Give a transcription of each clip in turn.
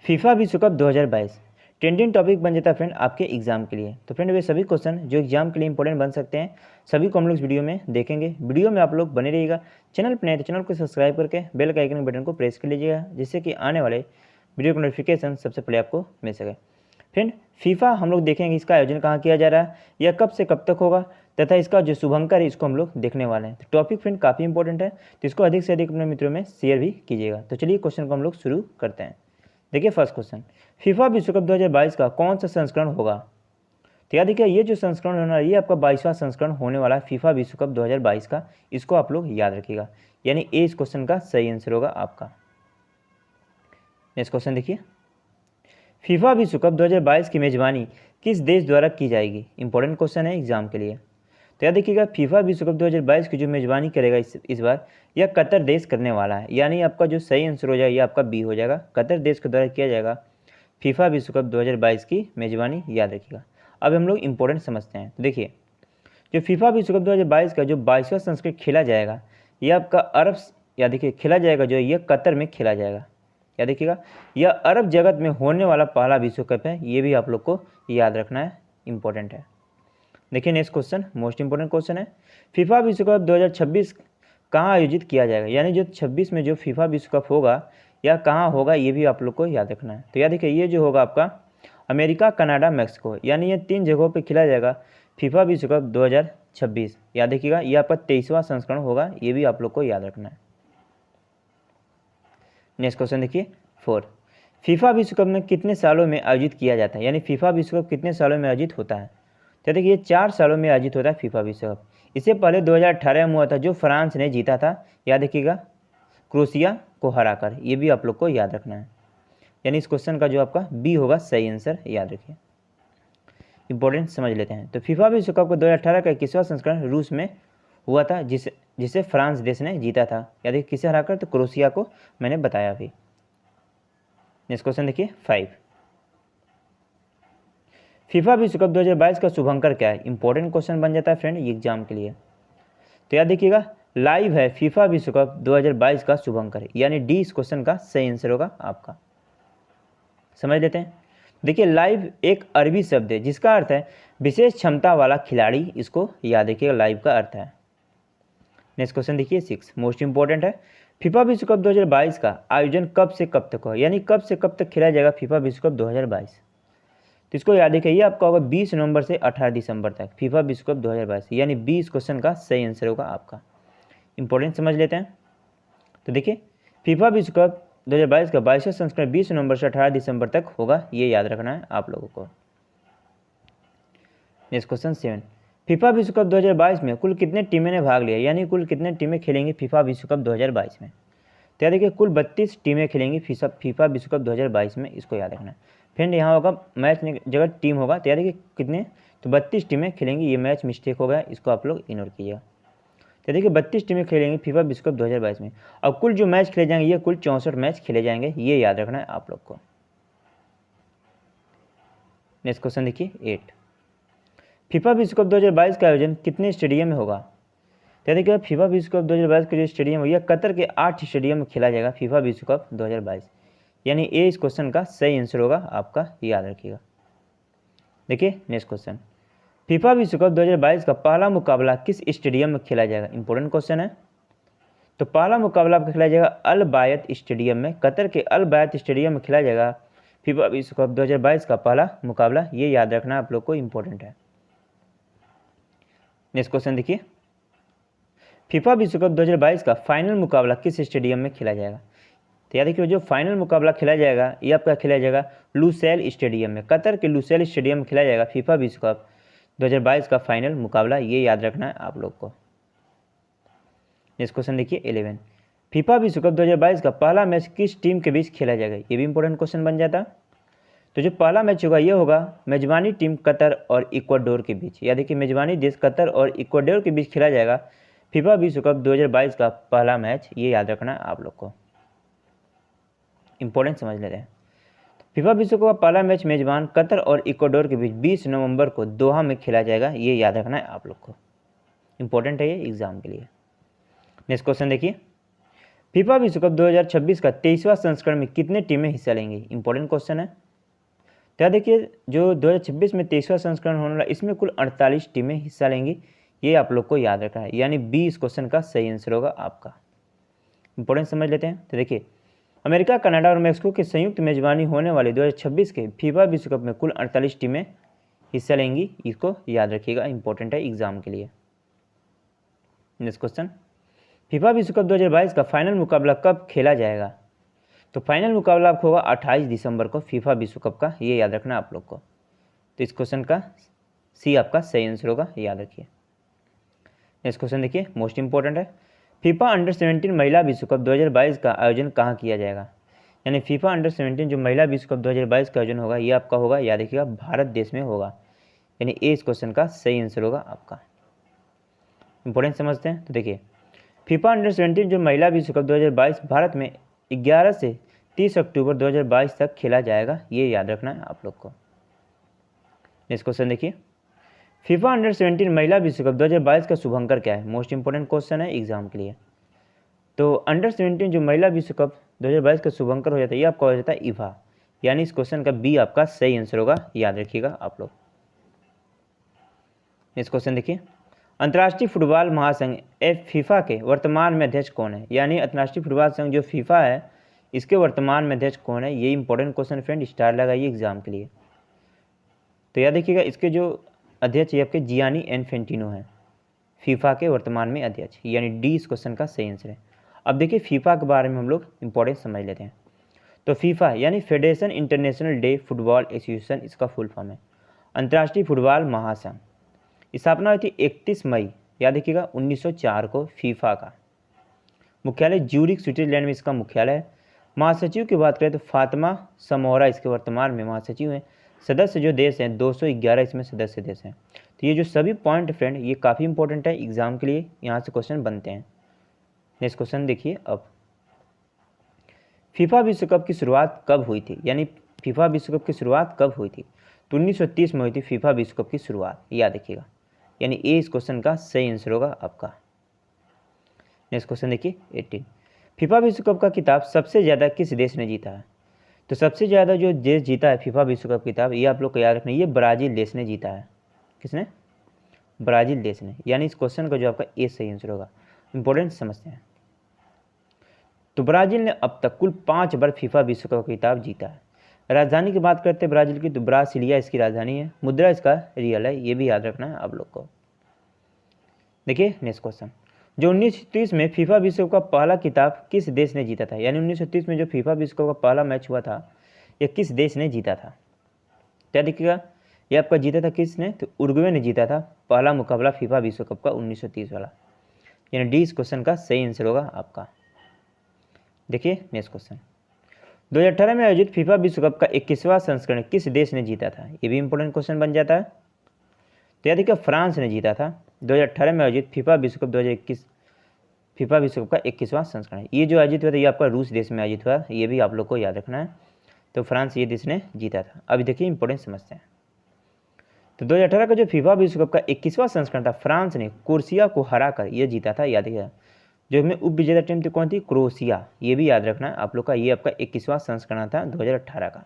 FIFA विश्व cup 2022 trending topic बन जाता है फ्रेंड आपके एग्जाम के लिए। तो फ्रेंड वे सभी क्वेश्चन जो एग्जाम के लिए इंपॉर्टेंट बन सकते हैं सभी को हम लोग इस वीडियो में देखेंगे। वीडियो में आप लोग बने रहिएगा। चैनल पर नए तो चैनल को सब्सक्राइब करके बेल का आइकन बटन को प्रेस कर लीजिएगा, जिससे कि आने वाले वीडियो का नोटिफिकेशन सबसे पहले आपको मिल सके। फ्रेंड फीफा हम लोग देखेंगे इसका आयोजन कहाँ किया जा रहा है, यह कब से कब तक होगा, तथा इसका जो शुभंकर है इसको हम लोग देखने वाले हैं। तो टॉपिक फ्रेंड काफ़ी इंपॉर्टेंट है, तो इसको अधिक से अधिक अपने मित्रों में शेयर भी कीजिएगा। तो चलिए क्वेश्चन को हम लोग शुरू करते हैं। देखिए फर्स्ट क्वेश्चन, फीफा विश्व कप 2022 का कौन सा संस्करण होगा। तो याद देखिए ये जो संस्करण होना है ये आपका 22वां संस्करण होने वाला है फीफा विश्व कप 2022 का। इसको आप लोग याद रखिएगा, यानी ए इस क्वेश्चन का सही आंसर होगा आपका। नेक्स्ट क्वेश्चन देखिए, फीफा विश्व कप 2022 की मेजबानी किस देश द्वारा की जाएगी। इंपॉर्टेंट क्वेश्चन है एग्जाम के लिए। तो याद देखिएगा फीफा विश्व कप 2022 की जो मेजबानी करेगा इस बार यह कतर देश करने वाला है, यानी आपका जो सही आंसर हो जाएगा ये आपका बी हो जाएगा। कतर देश के द्वारा किया जाएगा फीफा विश्व कप 2022 की मेजबानी, याद रखिएगा। अब हम लोग इंपॉर्टेंट समझते हैं। तो देखिए जो फीफा विश्व कप 2022 का जो 22वां संस्करण खेला जाएगा यह आपका अरब, याद देखिए खेला जाएगा जो ये कतर में खेला जाएगा। याद देखिएगा यह अरब जगत में होने वाला पहला विश्व कप है, ये भी आप लोग को याद रखना है, इंपॉर्टेंट है। देखिए next question most important question है, फीफा विश्व कप 2026 कहाँ आयोजित किया जाएगा, यानी जो 26 में जो फीफा विश्व कप होगा या कहाँ होगा ये भी आप लोग को याद रखना है। तो याद देखिए ये जो होगा आपका अमेरिका, कनाडा, मैक्सिको, यानी ये 3 जगहों पे खेला जाएगा फीफा विश्व कप 2026। याद रखिएगा ये आपका 23वां संस्करण होगा, ये भी आप लोग को याद रखना है। नेक्स्ट क्वेश्चन देखिए 4, फीफा विश्व कप में कितने सालों में आयोजित किया जाता है, यानी फीफा विश्व कप कितने सालों में आयोजित होता है। तो देखिए 4 सालों में आयोजित होता है फीफा विश्व कप। इससे पहले 2018 में हुआ था जो फ्रांस ने जीता था, याद रखिएगा क्रोएशिया को हराकर, ये भी आप लोग को याद रखना है। यानी इस क्वेश्चन का जो आपका बी होगा सही आंसर, याद रखिए। इंपॉर्टेंट समझ लेते हैं। तो फीफा विश्व कप को 2018 का 21वां संस्करण रूस में हुआ था, जिसे फ्रांस देश ने जीता था। याद रखिए किसे हराकर, तो क्रोएशिया को, मैंने बताया अभी। नेक्स्ट क्वेश्चन देखिए 5, फीफा विश्व कप 2022 का शुभंकर क्या है। इंपॉर्टेंट क्वेश्चन बन जाता है फ्रेंड ये एग्जाम के लिए। तो याद देखिएगा लाइव है फीफा विश्व कप 2022 का शुभंकर, यानी डी इस क्वेश्चन का सही आंसर होगा आपका। समझ लेते हैं। देखिए लाइव एक अरबी शब्द है जिसका अर्थ है विशेष क्षमता वाला खिलाड़ी, इसको याद रखिएगा लाइव का अर्थ है। नेक्स्ट क्वेश्चन देखिए 6 मोस्ट इंपॉर्टेंट है, फीफा विश्व कप 2022 का आयोजन कब से कब तक होगा, यानी कब से कब तक खेला जाएगा फीफा विश्व कप 2022। तो इसको याद रखिए ये आपका होगा 20 नवंबर से 18 दिसंबर तक फीफा विश्व कप 2022, यानी 20 क्वेश्चन का सही आंसर होगा आपका। इंपॉर्टेंट समझ लेते हैं। तो देखिए फीफा विश्व कप 2022 का 22वां संस्करण 20 नवंबर से 18 दिसंबर तक होगा, ये याद रखना है आप लोगों को। नेक्स्ट क्वेश्चन 7, फीफा विश्व कप 2022 में कुल कितने टीमें ने भाग लिया, यानी कुल कितने टीमें खेलेंगी फीफा विश्व कप 2022 में। तो याद देखिए कुल 32 टीमें खेलेंगी फीफा विश्व कप 2022 में, इसको याद रखना है फ्रेंड। यहाँ होगा मैच जगह टीम होगा, तो याद देखिए कितने, तो 32 टीमें खेलेंगी। ये मैच मिस्टेक हो गया, इसको आप लोग इग्नोर कीजिएगा। तो देखिए 32 टीमें खेलेंगी फीफा विश्व कप 2022 में। अब कुल जो मैच खेले जाएंगे ये कुल 64 मैच खेले जाएंगे, ये याद रखना है आप लोग को। नेक्स्ट क्वेश्चन देखिए 8, फीफा विश्व कप 2022 का आयोजन कितने स्टेडियम में होगा। तो देखिए फीफा विश्व कप 2022 का जो स्टेडियम है यह कतर के 8 स्टेडियम में खेला जाएगा फीफा विश्व कप 2022, यानी ए इस क्वेश्चन का सही आंसर होगा आपका, याद रखिएगा। देखिए नेक्स्ट क्वेश्चन, फीफा विश्व कप 2022 का पहला मुकाबला किस स्टेडियम में खेला जाएगा। इंपॉर्टेंट क्वेश्चन है। तो पहला मुकाबला आपका खेला जाएगा अल बायत स्टेडियम में, कतर के अल बायत स्टेडियम में खेला जाएगा फीफा विश्व कप 2022 का पहला मुकाबला, ये याद रखना आप लोग को, इंपॉर्टेंट है। नेक्स्ट क्वेश्चन देखिए, फीफा विश्व कप 2022 का फाइनल मुकाबला किस स्टेडियम में खेला जाएगा। तो याद रखिए जो फाइनल मुकाबला खेला जाएगा ये आपका खेला जाएगा लुसेल स्टेडियम में, कतर के लुसेल स्टेडियम में खेला जाएगा फीफा विश्व कप 2022 का फाइनल मुकाबला, ये याद रखना है आप लोग को। नेक्स्ट क्वेश्चन देखिए 11, फीफा विश्व कप 2022 का पहला मैच किस टीम के बीच खेला जाएगा, ये भी इंपॉर्टेंट क्वेश्चन बन जाता। तो जो पहला मैच होगा ये होगा मेजबानी टीम कतर और इक्वाडोर के बीच, याद रखिए मेजबानी देश कतर और इक्वाडोर के बीच खेला जाएगा फीफा विश्व कप 2022 का पहला मैच, ये याद रखना है आप लोग को। इंपॉर्टेंट समझ लेते हैं। फीफा विश्व कप का पहला मैच मेजबान कतर और इक्वाडोर के बीच 20 नवंबर को दोहा में खेला जाएगा, ये याद रखना है आप लोग को। इंपॉर्टेंट है ये एग्जाम के लिए। नेक्स्ट क्वेश्चन देखिए, फीफा विश्व कप 2026 का 23वां संस्करण में कितने टीमें हिस्सा लेंगी? इंपॉर्टेंट क्वेश्चन है। तो याद देखिए, जो 2026 में 23वां संस्करण होने वाला, इसमें कुल 48 टीमें हिस्सा लेंगी। ये आप लोग को याद रखना है, यानी बी इस क्वेश्चन का सही आंसर होगा आपका। इंपॉर्टेंट समझ लेते हैं। तो देखिए, अमेरिका, कनाडा और मेक्सिको की संयुक्त मेजबानी होने वाले 2026 के फीफा विश्व कप में कुल 48 टीमें हिस्सा लेंगी। इसको याद रखिएगा, इंपॉर्टेंट है एग्जाम के लिए। नेक्स्ट क्वेश्चन, फीफा विश्व कप 2022 का फाइनल मुकाबला कब खेला जाएगा? तो फाइनल मुकाबला आपको होगा 28 दिसंबर को फीफा विश्व कप का, ये याद रखना आप लोग को। तो इस क्वेश्चन का सी आपका सही आंसर होगा, याद रखिए। नेक्स्ट क्वेश्चन देखिए, मोस्ट इंपॉर्टेंट है। फीफा अंडर 17 महिला विश्व कप 2022 का आयोजन कहाँ किया जाएगा? यानी फीफा अंडर 17 जो महिला विश्व कप 2022 का आयोजन होगा, ये आपका होगा, याद रखिएगा, भारत देश में होगा। यानी ए इस क्वेश्चन का सही आंसर होगा आपका। इंपॉर्टेंट समझते हैं। तो देखिए, फीफा अंडर 17 जो महिला विश्व कप 2022 भारत में 11 से 30 अक्टूबर 2022 तक खेला जाएगा, ये याद रखना है आप लोग को। नेक्स्ट क्वेश्चन देखिए, फीफा अंडर 17 महिला विश्व कप 2022 का शुभंकर क्या है? मोस्ट इंपॉर्टेंट क्वेश्चन है एग्जाम के लिए। तो अंडर 17 जो महिला विश्व कप 2022 का शुभंकर हो जाता है, ये आपका हो जाता है ईवा। यानी इस क्वेश्चन का बी आपका सही आंसर होगा, याद रखिएगा आप लोग। नेक्स्ट क्वेश्चन देखिए, अंतर्राष्ट्रीय फुटबॉल महासंघ फीफा के वर्तमान में अध्यक्ष कौन है? यानी अंतर्राष्ट्रीय फुटबॉल संघ जो फीफा है, इसके वर्तमान में अध्यक्ष कौन है? ये इंपॉर्टेंट क्वेश्चन फ्रेंड, स्टार लगाइए एग्जाम के लिए। तो याद रखिएगा, इसके जो अध्यक्ष ये आपके जियानी इन्फेंटिनो हैं, फीफा के वर्तमान में अध्यक्ष, यानी डी इस क्वेश्चन का सही आंसर है। अब देखिए, फीफा के बारे में हम लोग इंपॉर्टेंट समझ लेते हैं। तो फीफा यानी federation international day football association, इसका फुल फॉर्म है अंतर्राष्ट्रीय फुटबॉल महासंघ। स्थापना हुई थी 31 मई, याद रखिएगा, 1904 को। फीफा का मुख्यालय ज्यूरिख स्विट्जरलैंड में इसका मुख्यालय है। महासचिव की बात करें तो फातिमा समोरा इसके वर्तमान में महासचिव हैं। सदस्य जो देश हैं 211 इसमें सदस्य देश हैं। तो ये जो सभी पॉइंट फ्रेंड, ये काफ़ी इंपॉर्टेंट है एग्जाम के लिए, यहाँ से क्वेश्चन बनते हैं। नेक्स्ट क्वेश्चन देखिए, अब फीफा विश्व कप की शुरुआत कब हुई थी? यानी फीफा विश्व कप की शुरुआत कब हुई थी? तो 1930 में हुई थी फीफा विश्व कप की शुरुआत, याद रखिएगा। यानी ए इस क्वेश्चन का सही आंसर होगा आपका। नेक्स्ट क्वेश्चन देखिए 18, फीफा विश्व कप का खिताब सबसे ज़्यादा किस देश ने जीता है? तो सबसे ज़्यादा जो देश जीता है फीफा विश्व कप खिताब, ये आप लोग को याद रखना, ये ब्राज़ील देश ने जीता है। किसने? ब्राज़ील देश ने। यानी इस क्वेश्चन का जो आपका ए सही आंसर होगा। इंपॉर्टेंट समझते हैं। तो ब्राज़ील ने अब तक कुल 5 बार फीफा विश्व कप खिताब जीता है। राजधानी की बात करते हैं ब्राज़ील की, तो ब्रासिलिया इसकी राजधानी है। मुद्रा इसका रियल है, ये भी याद रखना है आप लोग को। देखिए नेक्स्ट क्वेश्चन, जो 1930 में फीफा विश्व कप का पहला खिताब किस देश ने जीता था? यानी 1930 में जो फीफा विश्व कप का पहला मैच हुआ था, ये किस देश ने जीता था? क्या देखिएगा, ये आपका जीता था किसने? तो उरुग्वे ने जीता था पहला मुकाबला फीफा विश्व कप का 1930 वाला। यानी डी इस क्वेश्चन का सही आंसर होगा आपका। देखिए नेक्स्ट क्वेश्चन, 2018 में आयोजित फीफा विश्व कप का 21वां संस्करण किस देश ने जीता था? ये भी इंपॉर्टेंट क्वेश्चन बन जाता है। तो याद देखिए, फ्रांस ने जीता था 2018 में आयोजित फीफा विश्व कप 2021 फीफा विश्व कप का 21वां संस्करण। ये जो आयोजित हुआ था, ये आपका रूस देश में आयोजित हुआ, ये भी आप लोग को याद रखना है। तो फ्रांस ये देश ने जीता था। अभी देखिए इंपॉर्टेंट समझते हैं। तो 2018 का जो फीफा विश्व कप का 21वां संस्करण था, फ्रांस ने क्रोएशिया को हराकर ये जीता था, याद रखिएगा। जो इसमें उप विजेता टीम थी कौन थी? क्रोएशिया। ये भी याद रखना है आप लोग का, ये आपका 21वां संस्करण था 2018 का।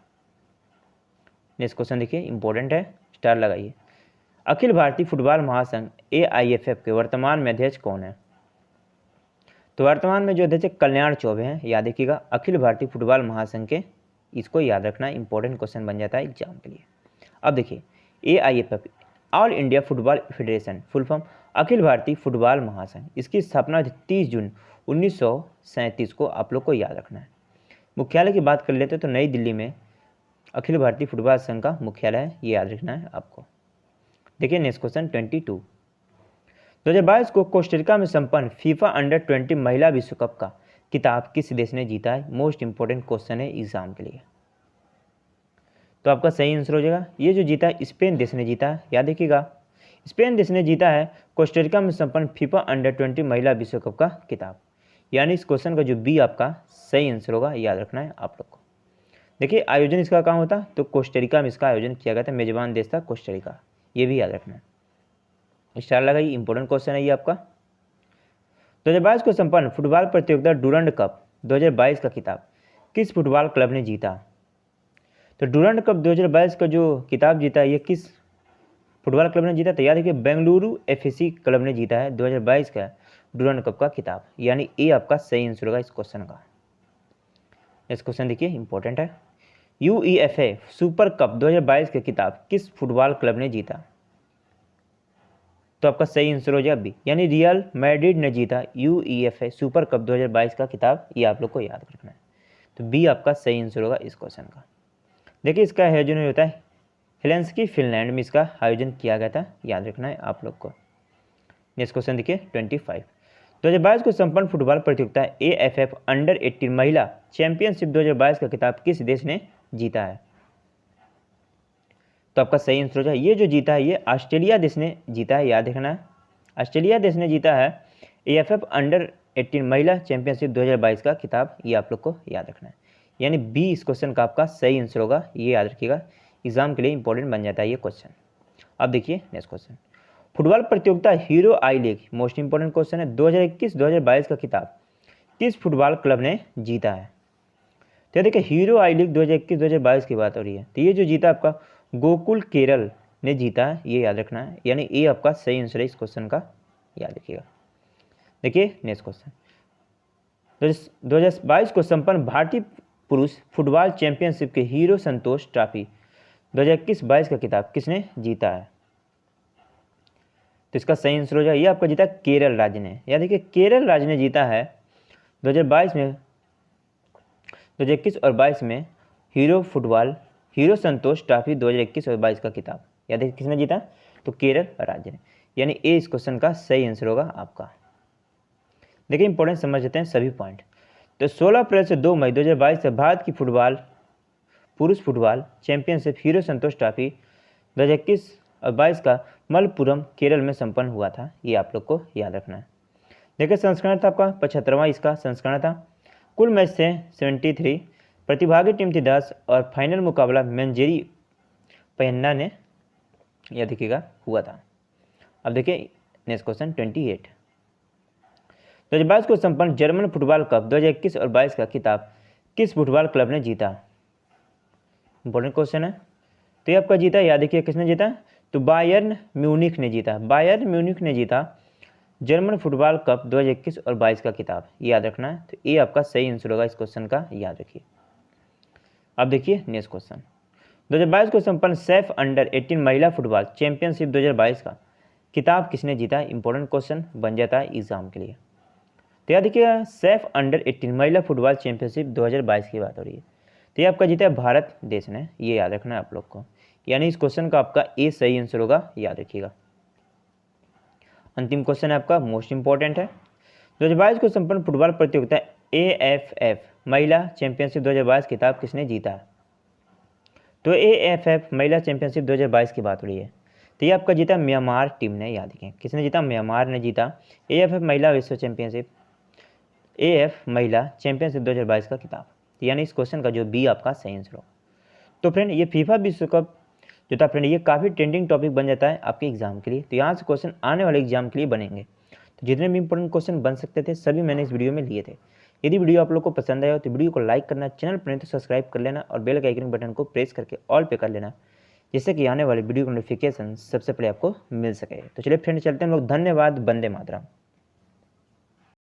नेक्स्ट क्वेश्चन देखिए, इंपॉर्टेंट है, स्टार लगाइए। अखिल भारतीय फुटबॉल महासंघ AIFF के वर्तमान में अध्यक्ष कौन है? तो वर्तमान में जो अध्यक्ष कल्याण चौबे हैं, याद रखिएगा, अखिल भारतीय फुटबॉल महासंघ के। इसको याद रखना, इंपॉर्टेंट क्वेश्चन बन जाता है एग्जाम के लिए। अब देखिए, AIFF All India Football Federation, full form अखिल भारतीय फुटबॉल महासंघ। इसकी स्थापना 30 जून 1937 को, आप लोग को याद रखना है। मुख्यालय की बात कर लेते हैं तो नई दिल्ली में अखिल भारतीय फुटबॉल संघ का मुख्यालय है, ये याद रखना है आपको। देखिए नेक्स्ट क्वेश्चन 22, 2022 को कोस्टारिका में संपन्न फीफा अंडर 20 महिला विश्व कप का खिताब किस देश ने जीता है? मोस्ट इंपॉर्टेंट क्वेश्चन है एग्जाम के लिए। तो आपका सही आंसर हो जाएगा, ये जो जीता है स्पेन देश ने जीता है, याद रखिएगा, स्पेन देश ने जीता है कोस्टारिका में संपन्न फीफा अंडर 20 महिला विश्व कप का खिताब। यानी इस क्वेश्चन का जो बी आपका सही आंसर होगा, याद रखना है आप लोग को। देखिए आयोजन इसका कहाँ होता, तो कोस्टारिका में इसका आयोजन किया गया था, मेजबान देश था कोस्टारिका, ये भी याद रखना है। स्टार लगाइए, इंपॉर्टेंट क्वेश्चन है ये आपका। 2022 को संपन्न फुटबॉल प्रतियोगिता डूरंड कप 2022 का खिताब किस फुटबॉल क्लब ने जीता? तो डूरंड कप 2022 का जो खिताब जीता है ये किस फुटबॉल क्लब ने जीता? तो याद रखिए बेंगलुरु एफएसी क्लब ने जीता है 2022 का डूरंड कप का खिताब, यानी ए आपका सही आंसर होगा इस क्वेश्चन का। नेक्स्ट क्वेश्चन देखिए इंपॉर्टेंट है। यूईएफए सुपर कप 2022 का खिताब किस फुटबॉल क्लब ने जीता? तो आपका सही आंसर हो जाए बी, यानी रियल मैड्रिड ने जीता यूईएफए सुपर कप 2022 का खिताब, ये आप लोग को याद रखना है। तो बी आपका सही आंसर होगा इस क्वेश्चन का। देखिए इसका आयोजन होता है हेलेंस्की फिनलैंड में, इसका आयोजन किया गया था, याद रखना है आप लोग को। नेक्स्ट क्वेश्चन देखिए 25। 2022 को संपन्न फुटबॉल प्रतियोगिता एएफएफ अंडर 18 महिला चैंपियनशिप 2022 का खिताब किस देश ने जीता है? तो आपका सही आंसर हो जाए ये जो जीता है ये ऑस्ट्रेलिया देश ने जीता है, याद रखना है। ऑस्ट्रेलिया देश ने जीता है एएफएफ अंडर 18 महिला चैंपियनशिप 2022 का खिताब, ये आप लोग को याद रखना है, यानी बी इस क्वेश्चन का आपका सही आंसर होगा, ये याद रखिएगा, एग्जाम के लिए इंपॉर्टेंट बन जाता है ये क्वेश्चन। अब देखिए नेक्स्ट क्वेश्चन। फुटबॉल प्रतियोगिता हीरो आई लीग मोस्ट इंपॉर्टेंट क्वेश्चन है 2021-2022 का खिताब किस फुटबॉल क्लब ने जीता है? तो देखिए हीरो आई लीग 2021-2022 की बात हो रही है, तो ये जो जीता आपका गोकुल केरल ने जीता है, ये याद रखना है, यानी ये आपका सही आंसर है इस क्वेश्चन का, याद रखिएगा। देखिए नेक्स्ट क्वेश्चन। 2022 को संपन्न भारतीय पुरुष फुटबॉल चैंपियनशिप के हीरो संतोष ट्रॉफी 2021-22 का खिताब किसने जीता है? तो इसका सही आंसर हो जाए ये आपका जीता केरल राज्य ने, याद देखिए केरल राज्य ने जीता है 2022 में 2021 और 22 में हीरो संतोष ट्रॉफी 2021 और 22 का खिताब, याद देखिए किसने जीता? तो केरल राज्य ने, यानी ए इस क्वेश्चन का सही आंसर होगा आपका। देखिए इंपॉर्टेंट समझ लेते हैं सभी पॉइंट। तो 16 अप्रैल से 2 मई 2022 से भारत की पुरुष फुटबॉल चैंपियनशिप हीरो संतोष ट्रॉफी 2021 और 22 का मलप्पुरम केरल में संपन्न हुआ था, ये आप लोग को याद रखना है। देखिए संस्करण था आपका 75वां इसका संस्करण था। कुल मैच थे 73, प्रतिभागी टीम थी 10 और फाइनल मुकाबला मंजेरी पयन्ना ने, यह देखिएगा हुआ था। अब देखिए नेक्स्ट क्वेश्चन 28। 2022 को संपन्न जर्मन फुटबॉल कप 2021 और 22 का खिताब किस फुटबॉल क्लब ने जीता? इंपॉर्टेंट क्वेश्चन है। तो ये आपका जीता, याद रखिए किसने जीता? तो बायर्न म्यूनिख ने जीता, बायर्न म्यूनिख ने जीता जर्मन फुटबॉल कप 2021 और 22 का खिताब, याद रखना है। तो ये आपका सही आंसर होगा इस क्वेश्चन का, याद रखिए। अब देखिए नेक्स्ट क्वेश्चन। 2022 को संपन्न सैफ अंडर 18 महिला फुटबॉल चैंपियनशिप 2022 का खिताब किसने जीता? इंपॉर्टेंट क्वेश्चन बन जाता है एग्जाम के लिए। तो याद रखिएगा सैफ अंडर 18 महिला फुटबॉल चैंपियनशिप 2022 की बात हो रही है, तो ये आपका जीता है भारत देश ने, ये याद रखना है आप लोग को, यानी इस क्वेश्चन का आपका ए सही आंसर होगा, याद रखिएगा। अंतिम क्वेश्चन है आपका मोस्ट इंपॉर्टेंट है। 2022 को संपन्न फुटबॉल प्रतियोगिता एएफएफ महिला चैंपियनशिप 2022 खिताब किसने जीता? तो एएफएफ महिला चैंपियनशिप 2022 की बात हो रही है, तो ये आपका जीता म्यांमार टीम ने, याद रखें किसने जीता? म्यांमार ने जीता एएफएफ महिला विश्व चैंपियनशिप एएफ महिला चैंपियनशिप 2022 का खिताब, यानी इस क्वेश्चन का जो बी आपका सही आंसर होगा। तो फ्रेंड ये फीफा विश्व कप जो था फ्रेंड ये काफ़ी ट्रेंडिंग टॉपिक बन जाता है आपके एग्जाम के लिए, तो यहाँ से क्वेश्चन आने वाले एग्जाम के लिए बनेंगे। तो जितने भी इंपॉर्टेंट क्वेश्चन बन सकते थे सभी मैंने इस वीडियो में लिए थे। यदि वीडियो आप लोग को पसंद आया हो तो वीडियो को लाइक करना, चैनल पर नहीं तो सब्सक्राइब कर लेना और बेल के आइकन बटन को प्रेस करके ऑल पे कर लेना, जिससे कि आने वाले वीडियो का नोटिफिकेशन सबसे पहले आपको मिल सके। तो चलिए फ्रेंड चलते हैं हम लोग, धन्यवाद, वंदे मातरम।